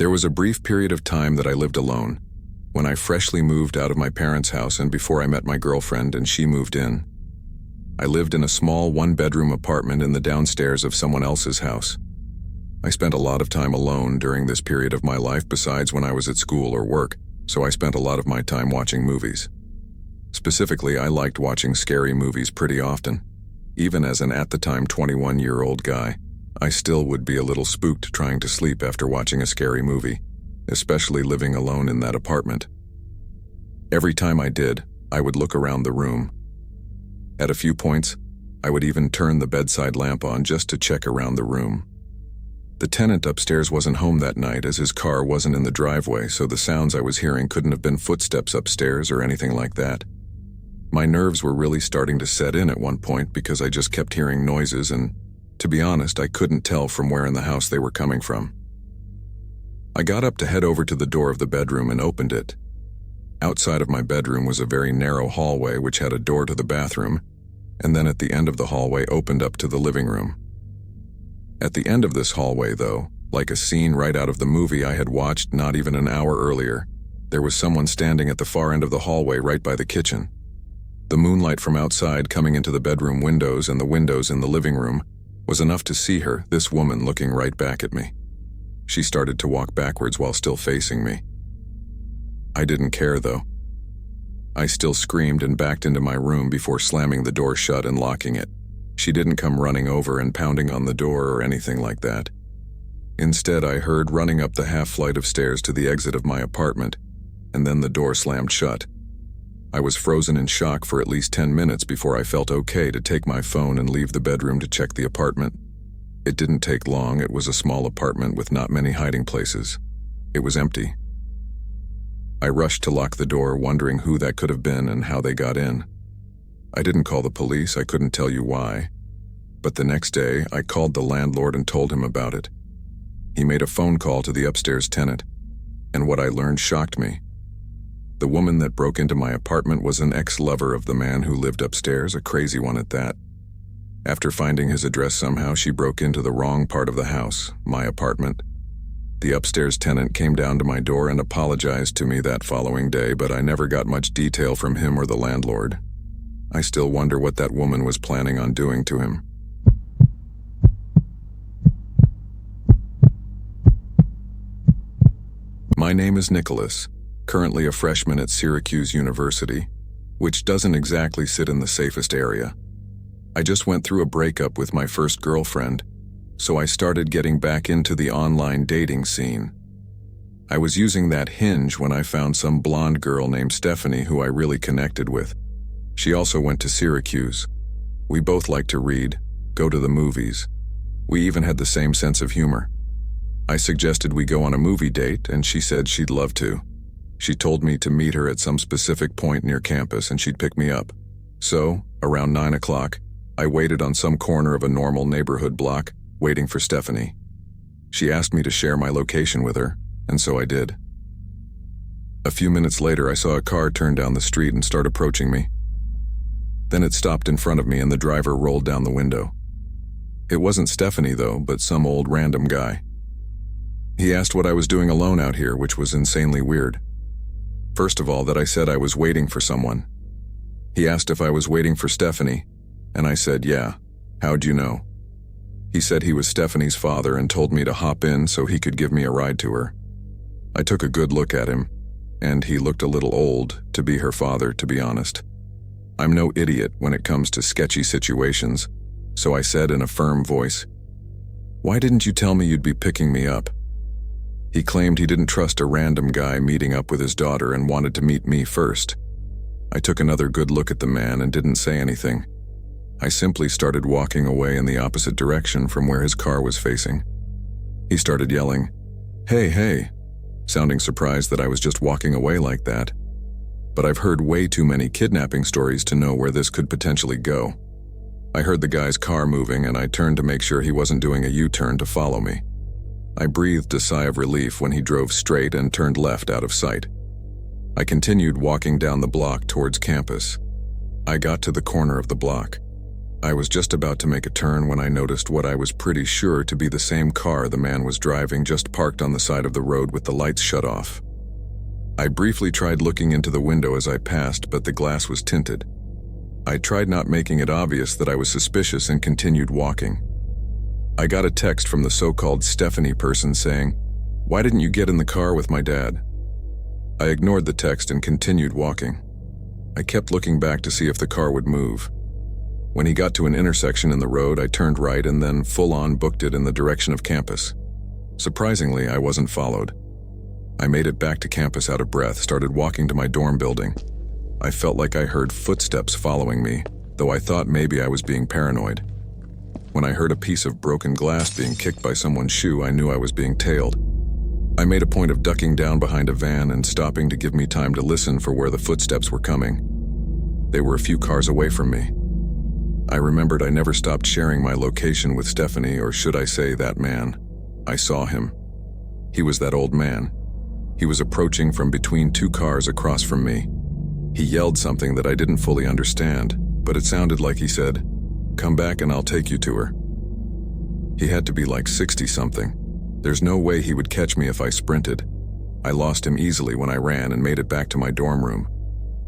There was a brief period of time that I lived alone, when I freshly moved out of my parents' house and before I met my girlfriend and she moved in. I lived in a small one-bedroom apartment in the downstairs of someone else's house. I spent a lot of time alone during this period of my life besides when I was at school or work, so I spent a lot of my time watching movies. Specifically, I liked watching scary movies pretty often. Even as an at-the-time 21-year-old guy, I still would be a little spooked trying to sleep after watching a scary movie, especially living alone in that apartment. Every time I did, I would look around the room. At a few points, I would even turn the bedside lamp on just to check around the room. The tenant upstairs wasn't home that night as his car wasn't in the driveway, so the sounds I was hearing couldn't have been footsteps upstairs or anything like that. My nerves were really starting to set in at one point because I just kept hearing noises and, to be honest, I couldn't tell from where in the house they were coming from. I got up to head over to the door of the bedroom and opened it. Outside of my bedroom was a very narrow hallway which had a door to the bathroom, and then at the end of the hallway opened up to the living room. At the end of this hallway, though, like a scene right out of the movie I had watched not even an hour earlier, there was someone standing at the far end of the hallway right by the kitchen. The moonlight from outside coming into the bedroom windows and the windows in the living room was enough to see her, this woman, looking right back at me. She started to walk backwards while still facing me. I didn't care, though. I still screamed and backed into my room before slamming the door shut and locking it. She didn't come running over and pounding on the door or anything like that. Instead, I heard running up the half flight of stairs to the exit of my apartment, and then the door slammed shut. I was frozen in shock for at least 10 minutes before I felt okay to take my phone and leave the bedroom to check the apartment. It didn't take long. It was a small apartment with not many hiding places. It was empty. I rushed to lock the door, wondering who that could have been and how they got in. I didn't call the police. I couldn't tell you why. But the next day, I called the landlord and told him about it. He made a phone call to the upstairs tenant, and what I learned shocked me. The woman that broke into my apartment was an ex-lover of the man who lived upstairs, a crazy one at that. After finding his address somehow, she broke into the wrong part of the house, my apartment. The upstairs tenant came down to my door and apologized to me that following day, but I never got much detail from him or the landlord. I still wonder what that woman was planning on doing to him. My name is Nicholas, currently a freshman at Syracuse University, which doesn't exactly sit in the safest area. I just went through a breakup with my first girlfriend, so I started getting back into the online dating scene. I was using that Hinge when I found some blonde girl named Stephanie who I really connected with. She also went to Syracuse. We both liked to read, go to the movies. We even had the same sense of humor. I suggested we go on a movie date, and she said she'd love to. She told me to meet her at some specific point near campus and she'd pick me up. So, around 9 o'clock, I waited on some corner of a normal neighborhood block, waiting for Stephanie. She asked me to share my location with her, and so I did. A few minutes later, I saw a car turn down the street and start approaching me. Then it stopped in front of me and the driver rolled down the window. It wasn't Stephanie, though, but some old random guy. He asked what I was doing alone out here, which was insanely weird. First of all, that I said I was waiting for someone. He asked if I was waiting for Stephanie, and I said, yeah. How'd you know? He said he was Stephanie's father and told me to hop in so he could give me a ride to her. I took a good look at him, and he looked a little old to be her father, to be honest. I'm no idiot when it comes to sketchy situations, so I said in a firm voice, "Why didn't you tell me you'd be picking me up?" He claimed he didn't trust a random guy meeting up with his daughter and wanted to meet me first. I took another good look at the man and didn't say anything. I simply started walking away in the opposite direction from where his car was facing. He started yelling, "Hey, hey," sounding surprised that I was just walking away like that. But I've heard way too many kidnapping stories to know where this could potentially go. I heard the guy's car moving and I turned to make sure he wasn't doing a U-turn to follow me. I breathed a sigh of relief when he drove straight and turned left out of sight. I continued walking down the block towards campus. I got to the corner of the block. I was just about to make a turn when I noticed what I was pretty sure to be the same car the man was driving, just parked on the side of the road with the lights shut off. I briefly tried looking into the window as I passed, but the glass was tinted. I tried not making it obvious that I was suspicious and continued walking. I got a text from the so-called Stephanie person saying, "Why didn't you get in the car with my dad?" I ignored the text and continued walking. I kept looking back to see if the car would move. When he got to an intersection in the road, I turned right and then full-on booked it in the direction of campus. Surprisingly, I wasn't followed. I made it back to campus out of breath, started walking to my dorm building. I felt like I heard footsteps following me, though I thought maybe I was being paranoid. When I heard a piece of broken glass being kicked by someone's shoe, I knew I was being tailed. I made a point of ducking down behind a van and stopping to give me time to listen for where the footsteps were coming. They were a few cars away from me. I remembered I never stopped sharing my location with Stephanie, or should I say that man. I saw him. He was that old man. He was approaching from between two cars across from me. He yelled something that I didn't fully understand, but it sounded like he said, "Come back and I'll take you to her." He had to be like 60-something. There's no way he would catch me if I sprinted. I lost him easily when I ran and made it back to my dorm room.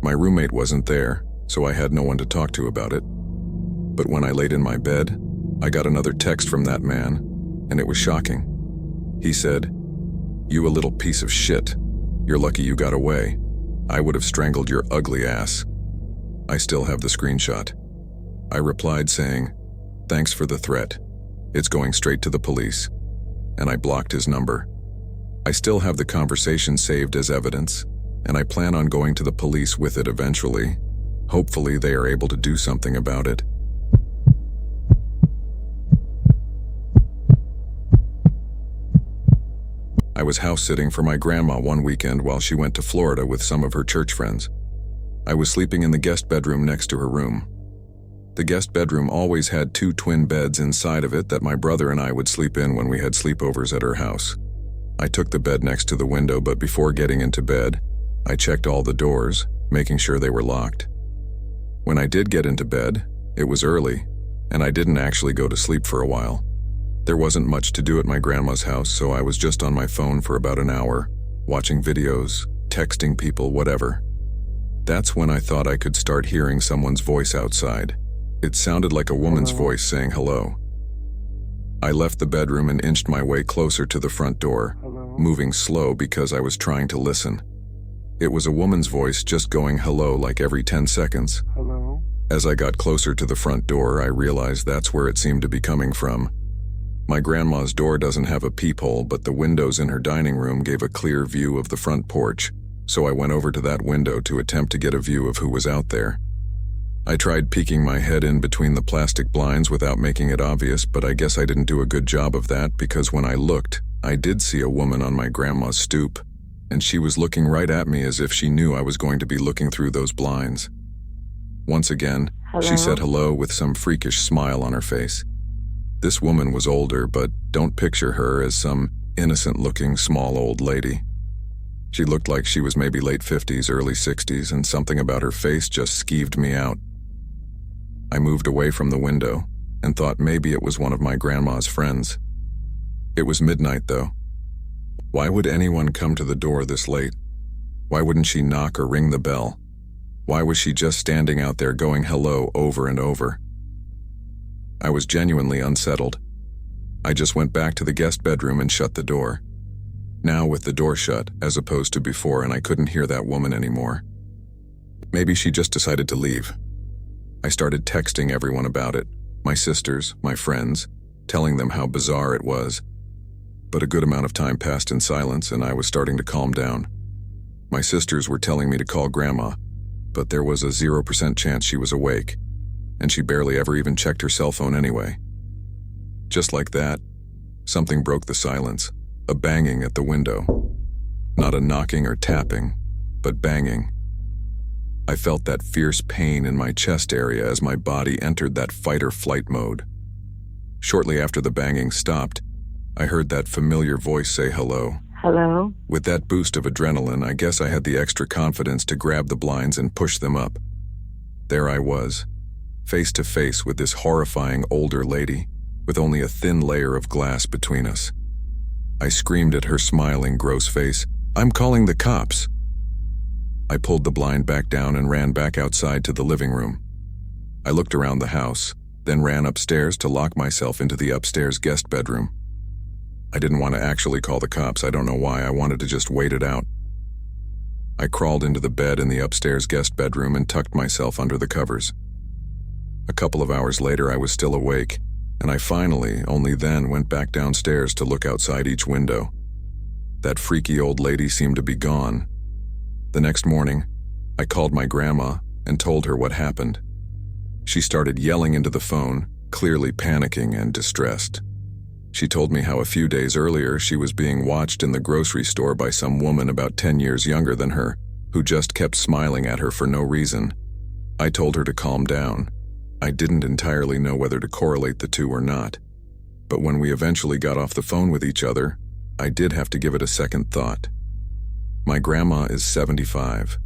My roommate wasn't there, so I had no one to talk to about it. But when I laid in my bed, I got another text from that man, and it was shocking. He said, "You a little piece of shit. You're lucky you got away. I would have strangled your ugly ass." I still have the screenshot. I replied saying, "Thanks for the threat. It's going straight to the police." And I blocked his number. I still have the conversation saved as evidence, and I plan on going to the police with it eventually. Hopefully they are able to do something about it. I was house-sitting for my grandma one weekend while she went to Florida with some of her church friends. I was sleeping in the guest bedroom next to her room. The guest bedroom always had two twin beds inside of it that my brother and I would sleep in when we had sleepovers at her house. I took the bed next to the window, but before getting into bed, I checked all the doors, making sure they were locked. When I did get into bed, it was early, and I didn't actually go to sleep for a while. There wasn't much to do at my grandma's house, so I was just on my phone for about an hour, watching videos, texting people, whatever. That's when I thought I could start hearing someone's voice outside. It sounded like a woman's voice saying hello. I left the bedroom and inched my way closer to the front door, moving slow because I was trying to listen. It was a woman's voice just going hello like every 10 seconds. Hello? As I got closer to the front door, I realized that's where it seemed to be coming from. My grandma's door doesn't have a peephole, but the windows in her dining room gave a clear view of the front porch, so I went over to that window to attempt to get a view of who was out there. I tried peeking my head in between the plastic blinds without making it obvious, but I guess I didn't do a good job of that because when I looked, I did see a woman on my grandma's stoop, and she was looking right at me as if she knew I was going to be looking through those blinds. Once again, she said hello with some freakish smile on her face. This woman was older, but don't picture her as some innocent-looking small old lady. She looked like she was maybe late 50s, early 60s, and something about her face just skeeved me out. I moved away from the window and thought maybe it was one of my grandma's friends. It was midnight, though. Why would anyone come to the door this late? Why wouldn't she knock or ring the bell? Why was she just standing out there going hello over and over? I was genuinely unsettled. I just went back to the guest bedroom and shut the door. Now with the door shut, as opposed to before, and I couldn't hear that woman anymore. Maybe she just decided to leave. I started texting everyone about it, my sisters, my friends, telling them how bizarre it was. But a good amount of time passed in silence, and I was starting to calm down. My sisters were telling me to call Grandma, but there was a 0% chance she was awake, and she barely ever even checked her cell phone anyway. Just like that, something broke the silence, a banging at the window. Not a knocking or tapping, but banging. I felt that fierce pain in my chest area as my body entered that fight-or-flight mode. Shortly after the banging stopped, I heard that familiar voice say hello. Hello? With that boost of adrenaline, I guess I had the extra confidence to grab the blinds and push them up. There I was, face to face with this horrifying older lady, with only a thin layer of glass between us. I screamed at her smiling, gross face, "I'm calling the cops!" I pulled the blind back down and ran back outside to the living room. I looked around the house, then ran upstairs to lock myself into the upstairs guest bedroom. I didn't want to actually call the cops. I don't know why. I wanted to just wait it out. I crawled into the bed in the upstairs guest bedroom and tucked myself under the covers. A couple of hours later, I was still awake, and I finally, only then, went back downstairs to look outside each window. That freaky old lady seemed to be gone. The next morning, I called my grandma and told her what happened. She started yelling into the phone, clearly panicking and distressed. She told me how a few days earlier she was being watched in the grocery store by some woman about 10 years younger than her, who just kept smiling at her for no reason. I told her to calm down. I didn't entirely know whether to correlate the two or not. But when we eventually got off the phone with each other, I did have to give it a second thought. My grandma is 75.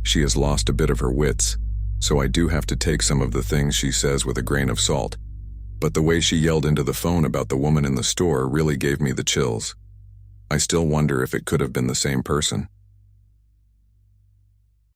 She has lost a bit of her wits, so I do have to take some of the things she says with a grain of salt. But the way she yelled into the phone about the woman in the store really gave me the chills. I still wonder if it could have been the same person.